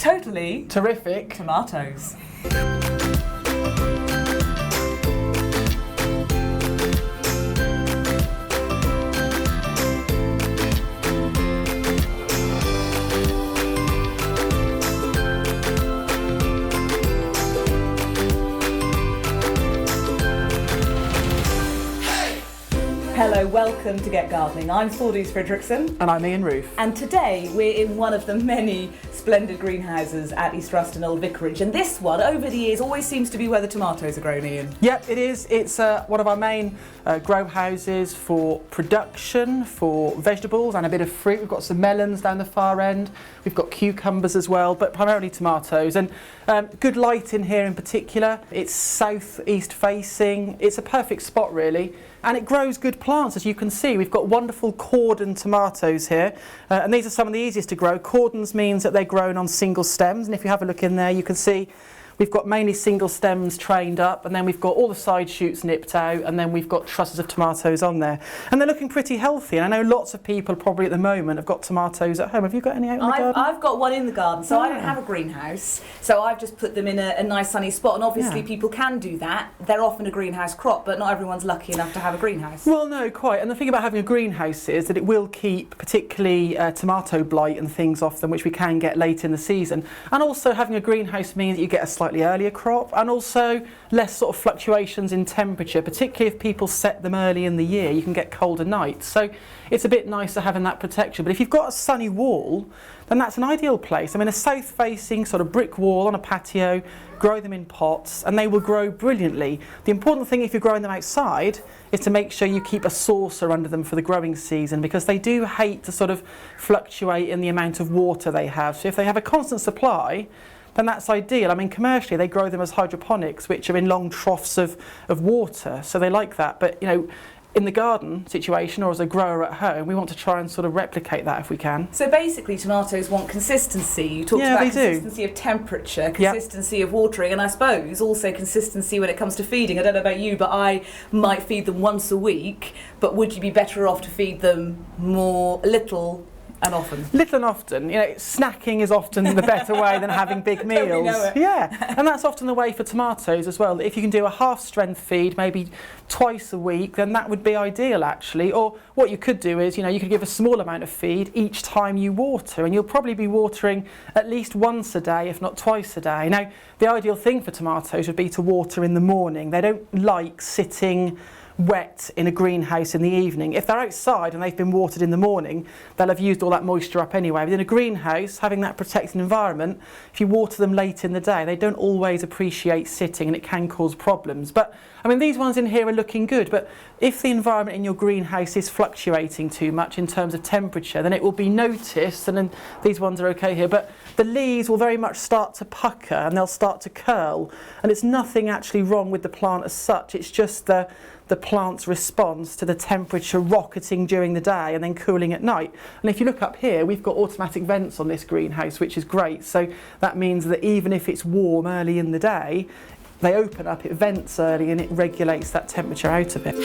totally terrific tomatoes. Hello, welcome to Get Gardening. I'm Thordis and I'm Ian Roofe. And today we're in one of the many splendid greenhouses at East Ruston Old Vicarage. And this one, over the years, always seems to be where the tomatoes are grown, Ian. Yep, it is. It's one of our main grow houses for production, for vegetables and a bit of fruit. We've got some melons down the far end. We've got cucumbers as well, but primarily tomatoes. And good light in here in particular. It's south-east facing. It's a perfect spot, really. And it grows good plants, as you can see. We've got wonderful cordon tomatoes here, and these are some of the easiest to grow. Cordons means that they're grown on single stems, and if you have a look in there, you can see we've got mainly single stems trained up, and then we've got all the side shoots nipped out, and then we've got trusses of tomatoes on there. And they're looking pretty healthy, and I know lots of people probably at the moment have got tomatoes at home. Have you got any out in the garden? I've got one in the garden, so I don't have a greenhouse, so I've just put them in a nice sunny spot, and obviously people can do that. They're often a greenhouse crop, but not everyone's lucky enough to have a greenhouse. Well, no, quite. And the thing about having a greenhouse is that it will keep particularly tomato blight and things off them, which we can get late in the season. And also having a greenhouse means that you get a slightly earlier crop, and also less sort of fluctuations in temperature, particularly if people set them early in the year. You can get colder nights, so it's a bit nicer having that protection. But if you've got a sunny wall, then that's an ideal place. I mean, a south facing sort of brick wall on a patio, grow them in pots and they will grow brilliantly. The important thing if you're growing them outside is to make sure you keep a saucer under them for the growing season, because they do hate to sort of fluctuate in the amount of water they have. So if they have a constant supply, then that's ideal. I mean, commercially they grow them as hydroponics, which are in long troughs of water, so they like that. But you know, in the garden situation or as a grower at home, we want to try and sort of replicate that if we can. So basically tomatoes want consistency. You talked about consistency of temperature, consistency of watering, and I suppose also consistency when it comes to feeding. I don't know about you, but I might feed them once a week, but would you be better off to feed them little and often? Little and often. You know, snacking is often the better way than having big meals. Don't we know it? Yeah, and that's often the way for tomatoes as well. If you can do a half-strength feed, maybe twice a week, then that would be ideal actually. Or what you could do is, you know, you could give a small amount of feed each time you water, and you'll probably be watering at least once a day, if not twice a day. Now, the ideal thing for tomatoes would be to water in the morning. They don't like sitting wet in a greenhouse in the evening. If they're outside and they've been watered in the morning, they'll have used all that moisture up anyway. But in a greenhouse, having that protected environment, if you water them late in the day, they don't always appreciate sitting and it can cause problems. But I mean, these ones in here are looking good, but if the environment in your greenhouse is fluctuating too much in terms of temperature, then it will be noticed, and then these ones are okay here, but the leaves will very much start to pucker and they'll start to curl, and it's nothing actually wrong with the plant as such. It's just the plant's response to the temperature rocketing during the day and then cooling at night. And if you look up here, we've got automatic vents on this greenhouse, which is great. So that means that even if it's warm early in the day, they open up, it vents early and it regulates that temperature out a bit.